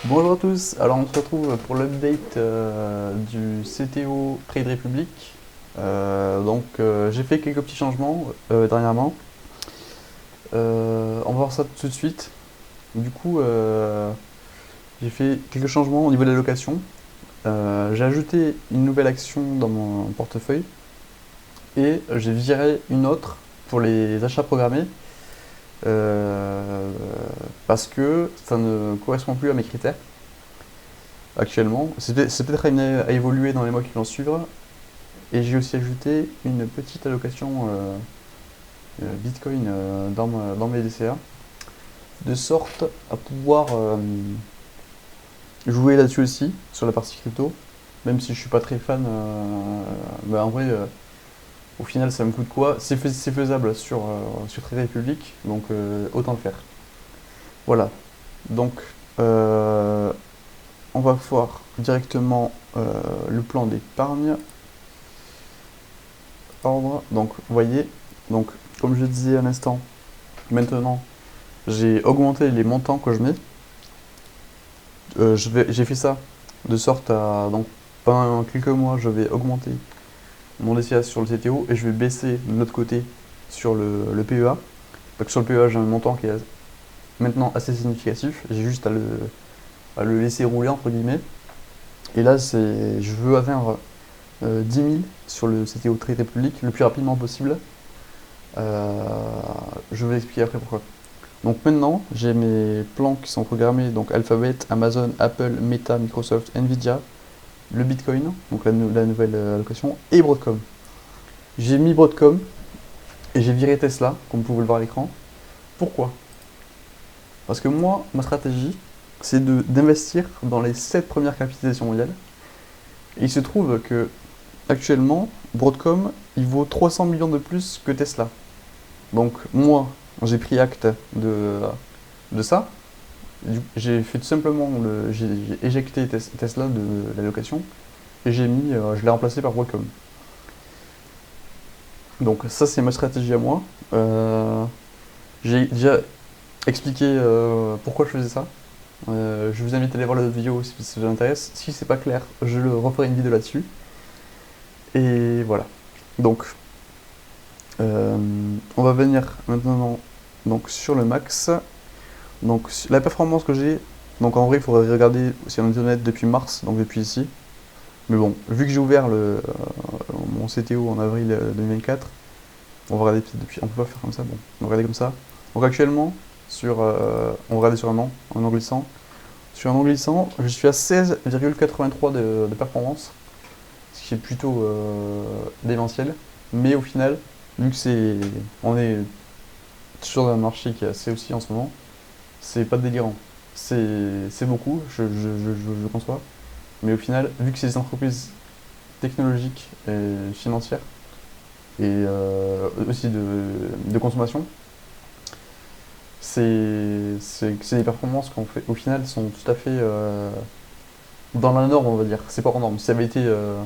Bonjour à tous, alors on se retrouve pour l'update du CTO Trade Republic. J'ai fait quelques petits changements dernièrement. On va voir ça tout de suite. Du coup, j'ai fait quelques changements au niveau de l'allocation. J'ai ajouté une nouvelle action dans mon portefeuille et j'ai viré une autre pour les achats programmés euh, parce que ça ne correspond plus à mes critères actuellement. C'est peut-être amené à évoluer dans les mois qui vont suivre. Et j'ai aussi ajouté une petite allocation Bitcoin dans mes DCA, de sorte à pouvoir jouer là-dessus aussi, sur la partie crypto, même si je suis pas très fan. Mais en vrai, au final, ça me coûte quoi? C'est faisable sur Trade Republic, donc autant le faire. Voilà, donc euh, on va voir directement le plan d'épargne. Ordre. Donc, vous voyez, donc, comme je disais à l'instant, maintenant, j'ai augmenté les montants que je mets. J'ai fait ça de sorte à, donc, pendant quelques mois, je vais augmenter mon DCA sur le CTO et je vais baisser de l'autre côté sur le PEA. Donc, sur le PEA, j'ai un montant qui est maintenant assez significatif. J'ai juste à le laisser rouler, entre guillemets. Et là, je veux atteindre 10 000 sur le CTO Trade Republic le plus rapidement possible. Je vais expliquer après pourquoi. Donc maintenant, j'ai mes plans qui sont programmés, donc Alphabet, Amazon, Apple, Meta, Microsoft, Nvidia, le Bitcoin, donc la nouvelle allocation, et Broadcom. J'ai mis Broadcom et j'ai viré Tesla, comme vous pouvez le voir à l'écran. Pourquoi? Parce que moi, ma stratégie, c'est d'investir dans les 7 premières capitalisations mondiales. Et il se trouve que actuellement, Broadcom, il vaut 300 millions de plus que Tesla. Donc moi, j'ai pris acte de ça. J'ai fait tout simplement j'ai éjecté Tesla de l'allocation et je l'ai remplacé par Broadcom. Donc ça c'est ma stratégie à moi. J'ai déjà expliqué pourquoi je faisais ça. Je vous invite à aller voir la vidéo si ça vous intéresse. Si c'est pas clair, je le referai une vidéo là-dessus. Et voilà. Donc euh, on va venir maintenant donc sur le max. Donc la performance que j'ai, donc en vrai il faudrait regarder sur internet depuis mars, donc depuis ici. Mais bon, vu que j'ai ouvert mon CTO en avril 2024, on va regarder peut-être depuis. On peut pas faire comme ça, bon, on va regarder comme ça. Donc actuellement, on va regarder sur un an, en an glissant. Sur un an glissant, je suis à 16,83 de performance, ce qui est plutôt démentiel. Mais au final, vu que on est sur un marché qui est assez aussi en ce moment, c'est pas délirant. C'est beaucoup, je conçois. Mais au final, vu que c'est des entreprises technologiques et financières, et aussi de consommation, c'est des performances qu'on fait, au final, sont tout à fait dans la norme, on va dire. C'est pas hors norme. Si ça avait été euh,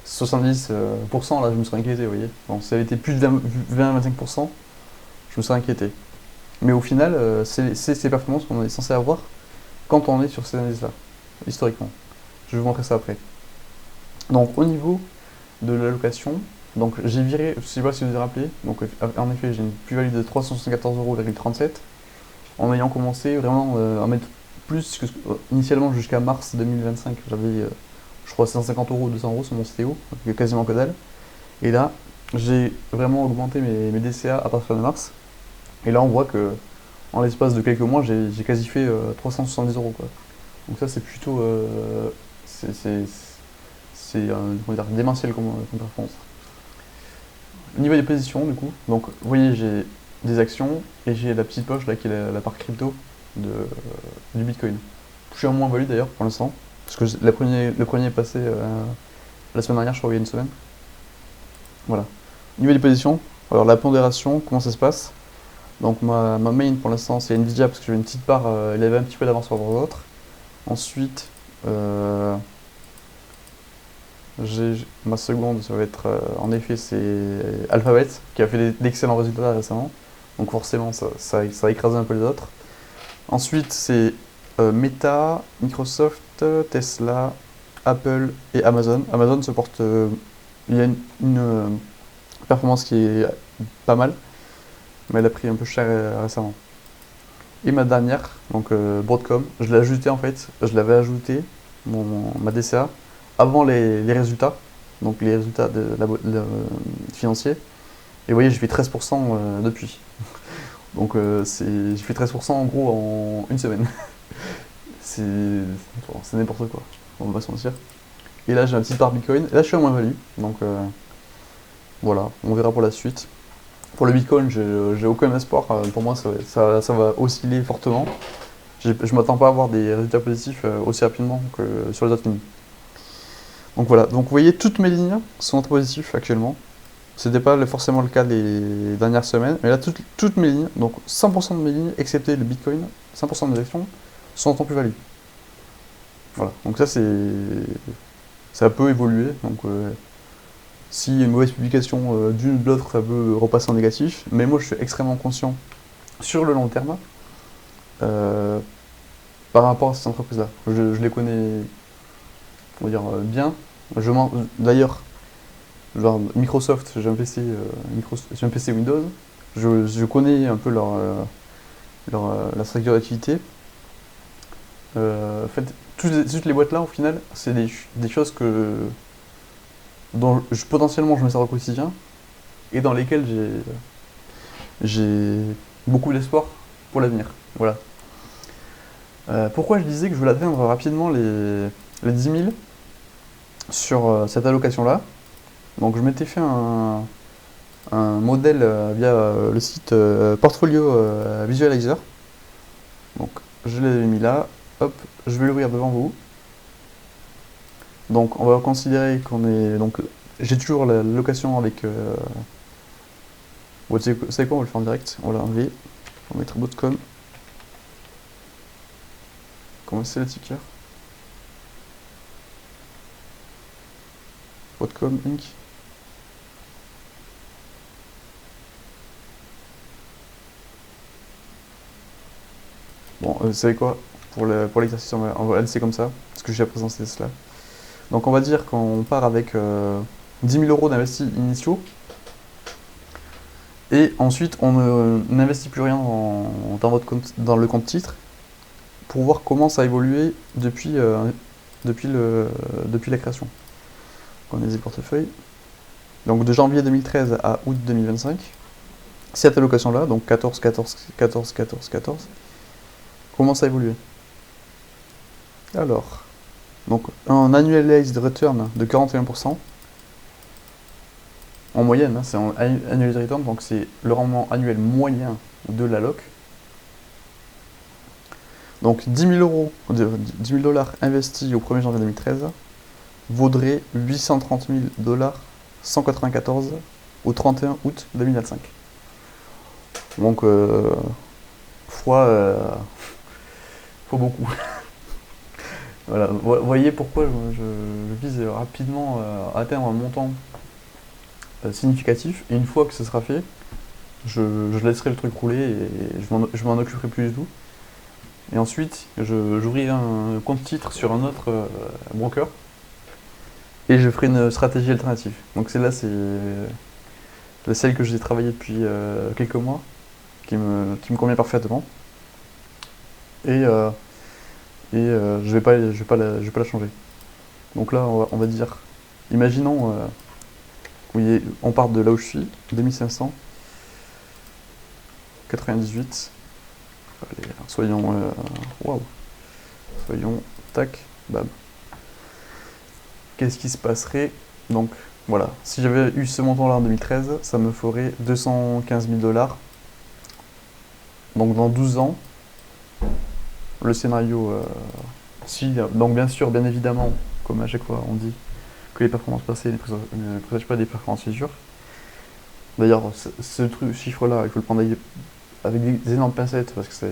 70%, là, je me serais inquiété, vous voyez. Bon, si ça avait été plus de 20-25%, je me serais inquiété. Mais au final, c'est ces performances qu'on est censé avoir quand on est sur ces analyses-là, historiquement. Je vais vous montrer ça après. Donc au niveau de l'allocation, donc j'ai viré, je ne sais pas si vous vous rappelez, donc en effet j'ai une plus-value de 374,37 € en ayant commencé vraiment à mettre plus que initialement jusqu'à mars 2025. J'avais je crois 150 €, 200 € sur mon CTO, donc quasiment que dalle. Et là j'ai vraiment augmenté mes DCA à partir de mars. Et là on voit que en l'espace de quelques mois j'ai quasi fait 370 € quoi. Donc ça c'est plutôt c'est démentiel comme performance. Au niveau des positions, du coup, donc vous voyez, j'ai des actions et j'ai la petite poche là qui est la part crypto du Bitcoin. Je suis en moins value d'ailleurs pour l'instant, parce que le premier est passé la semaine dernière, je crois, il y a une semaine. Voilà. Au niveau des positions, alors la pondération, comment ça se passe? Donc ma main pour l'instant c'est Nvidia parce que j'ai une petite part, il avait un petit peu d'avance sur les autres. Ensuite, euh, ma seconde, ça va être en effet c'est Alphabet qui a fait d'excellents résultats récemment. Donc forcément ça a écrasé un peu les autres. Ensuite, c'est Meta, Microsoft, Tesla, Apple et Amazon. Amazon se porte. Il y a une performance qui est pas mal, mais elle a pris un peu cher récemment. Et ma dernière, donc Broadcom, je l'ai ajouté en fait, je l'avais ajouté, ma DCA, avant les résultats, donc les résultats financiers. Et vous voyez, j'ai fait 13% depuis. Donc j'ai fait 13% en gros en une semaine. c'est c'est n'importe quoi, on va pas se mentir. Et là j'ai un petit par Bitcoin, et là je suis à moins-value, donc voilà, on verra pour la suite. Pour le Bitcoin, j'ai aucun espoir, pour moi ça va osciller fortement. Je m'attends pas à avoir des résultats positifs aussi rapidement que sur les autres lignes. Donc voilà, donc vous voyez, toutes mes lignes sont en positif actuellement. C'était pas forcément le cas les dernières semaines, mais là toutes mes lignes, donc 100% de mes lignes, excepté le Bitcoin, 100% de mes actions, sont en plus-value. Voilà, donc ça peut évoluer, donc s'il y a une mauvaise publication d'une ou de l'autre, ça peut repasser en négatif, mais moi je suis extrêmement conscient sur le long terme euh, par rapport à ces entreprises-là. Je les connais, on va dire, bien. D'ailleurs, genre Microsoft, j'ai un PC Windows, je connais un peu la structure d'activité. En fait, toutes les boîtes là, au final, c'est des choses dont potentiellement je me sers au quotidien et dans lesquelles j'ai beaucoup d'espoir pour l'avenir. Voilà. Pourquoi je disais que je voulais atteindre rapidement les 10 000 sur cette allocation-là. Donc je m'étais fait un modèle via le site Portfolio Visualizer. Donc je l'ai mis là, hop, je vais l'ouvrir devant vous. Donc on va considérer qu'on est. Donc j'ai toujours la location avec. Vous savez quoi, on va le faire en direct. On va l'enlever. On va mettre Broadcom. Comment c'est le ticker? Broadcom Inc. Bon, vous savez quoi? Pour l'exercice, on va laisser comme ça, parce que j'ai présenté cela. Donc on va dire qu'on part avec 10 000 euros d'investis initiaux, et ensuite on n'investit plus rien dans le compte titre, pour voir comment ça a évolué depuis la création. Donc on a des portefeuilles. Donc de janvier 2013 à août 2025, cette allocation-là, donc 14, 14, 14, 14, 14, comment ça a évolué? Alors, donc un annualized return de 41%, en moyenne, hein, c'est en annualized return, donc c'est le rendement annuel moyen de l'alloc. Donc 10 000 euros, 10 000 dollars investis au 1er janvier 2013 vaudrait 830 000 dollars 194 au 31 août 2025. Donc, fois beaucoup. Voilà, vous voyez pourquoi je vise rapidement à atteindre un montant significatif. Et une fois que ce sera fait, je laisserai le truc rouler et je m'en occuperai plus du tout. Et ensuite, j'ouvrirai un compte titre sur un autre broker et je ferai une stratégie alternative. Donc celle-là, c'est celle que j'ai travaillé depuis quelques mois, qui me convient parfaitement. Et je vais pas la changer. Donc là, on va dire, imaginons, vous voyez, on part de là où je suis, 2598. Allez, soyons, waouh, soyons, tac, bam. Qu'est-ce qui se passerait? Donc voilà, si j'avais eu ce montant-là en 2013, ça me ferait 215 000 dollars. Donc dans 12 ans, le scénario, donc bien sûr, bien évidemment, comme à chaque fois on dit, que les performances passées ne présagent pas des performances futures. D'ailleurs, ce chiffre-là, il faut le prendre avec des énormes pincettes, parce que ça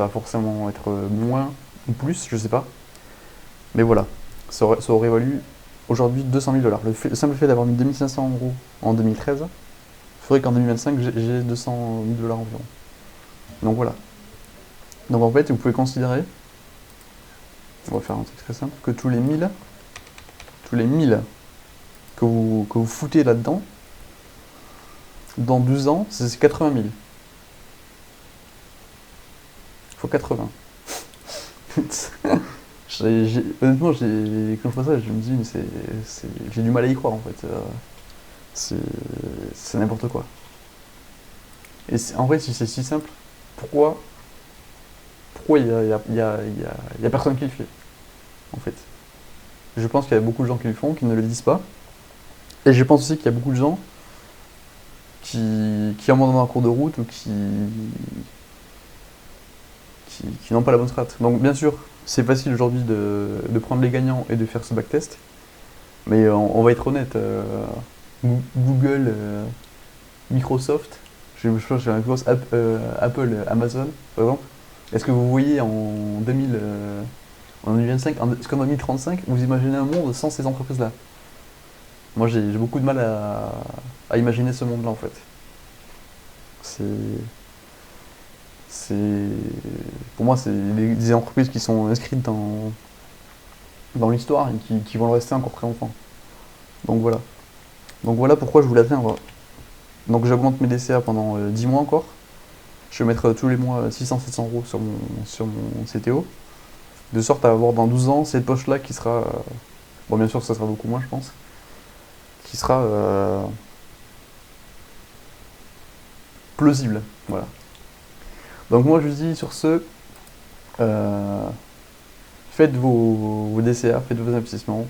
va forcément être moins ou plus, je sais pas. Mais voilà, ça aurait valu aujourd'hui 200 000 dollars. Le simple fait d'avoir mis 2500 euros en 2013 ferait qu'en 2025, j'ai 200 000 dollars environ. Donc voilà. Donc en fait, vous pouvez considérer, on va faire un truc très simple, que tous les 1000 que vous foutez là-dedans, dans 12 ans, c'est 80 000. Faut 80. Honnêtement, quand je vois ça, je me dis, mais j'ai du mal à y croire en fait. C'est n'importe quoi. Et en vrai, si c'est si simple, pourquoi il y a personne qui le fait en fait? Je pense qu'il y a beaucoup de gens qui le font, qui ne le disent pas. Et je pense aussi qu'il y a beaucoup de gens qui abandonnent en cours de route ou qui n'ont pas la bonne strat. Donc bien sûr, c'est facile aujourd'hui de prendre les gagnants et de faire ce backtest. Mais on va être honnête, Google, Microsoft, je pense que j'ai la grosse Apple, Amazon, par exemple. Est-ce que vous voyez en 2025, est-ce qu'en 2035, vous imaginez un monde sans ces entreprises-là? Moi, j'ai beaucoup de mal à imaginer ce monde-là, en fait. C'est, c'est, pour moi, c'est des entreprises qui sont inscrites dans l'histoire et qui vont le rester encore très longtemps. Donc voilà. Donc voilà pourquoi je voulais atteindre. Donc j'augmente mes DCA pendant 10 mois encore. Je vais mettre tous les mois 600-700 euros sur mon CTO. De sorte à avoir dans 12 ans cette poche-là qui sera... bon, bien sûr, ça sera beaucoup moins, je pense. Qui sera plausible. Voilà. Donc moi, je vous dis sur ce, faites vos DCA, faites vos investissements,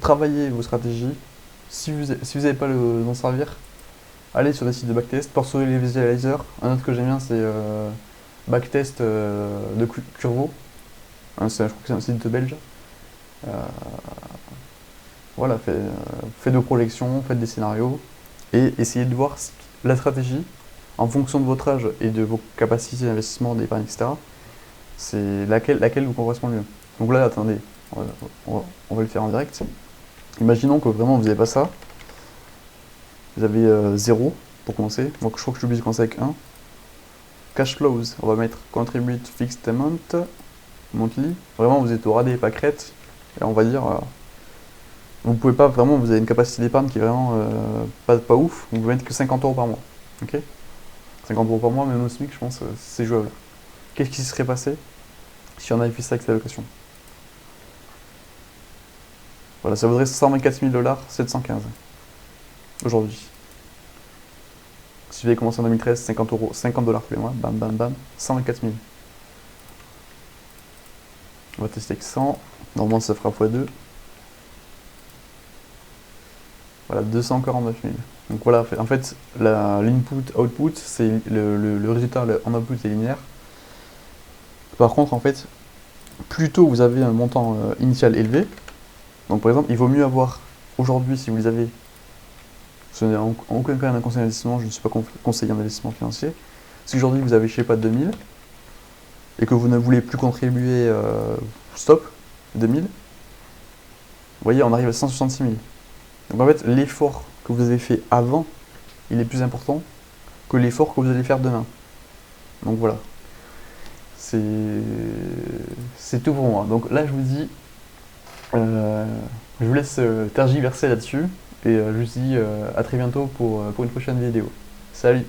travaillez vos stratégies. Si vous n'avez pas le d'en servir, allez sur des sites de backtest, portez les visualizers. Un autre que j'aime bien, c'est backtest de Curvo. Hein, je crois que c'est un site belge. Euh, voilà, faites vos projections, faites des scénarios et essayez de voir la stratégie en fonction de votre âge et de vos capacités d'investissement, d'épargne, etc. C'est laquelle vous correspond le mieux. Donc là, attendez, on va le faire en direct. Imaginons que vraiment vous n'avez pas ça. Vous avez 0 pour commencer. Donc je crois que je suis obligé de commencer avec 1. Cash flows, on va mettre contribute fixed amount, monthly. Vraiment, vous êtes au ras des pâquerettes. Et on va dire, vous pouvez pas vraiment, vous avez une capacité d'épargne qui est vraiment pas ouf. Vous pouvez mettre que 50 euros par mois. Ok, 50 euros par mois, même au SMIC, je pense, c'est jouable. Qu'est-ce qui se serait passé si on avait fait ça avec cette allocation? Voilà, ça vaudrait 124 000 $, 715 aujourd'hui. Si vous avez commencé en 2013, 50 euros, 50 $ tous les mois, bam bam bam, 124 000. On va tester avec 100. Normalement, ça fera x2. Voilà, 249 000. Donc voilà, en fait, l'input-output, c'est le résultat en output est linéaire. Par contre, en fait, plus tôt vous avez un montant initial élevé, donc par exemple, il vaut mieux avoir aujourd'hui, si vous les avez, ce n'est en aucun cas un conseil d'investissement, je ne suis pas conseiller en investissement financier, si aujourd'hui vous avez, je sais pas, 2000, et que vous ne voulez plus contribuer, stop, 2000, vous voyez, on arrive à 166 000. Donc en fait, l'effort que vous avez fait avant, il est plus important que l'effort que vous allez faire demain. Donc voilà. C'est tout pour moi. Donc là, je vous dis, je vous laisse tergiverser là-dessus, et je vous dis à très bientôt pour une prochaine vidéo. Salut!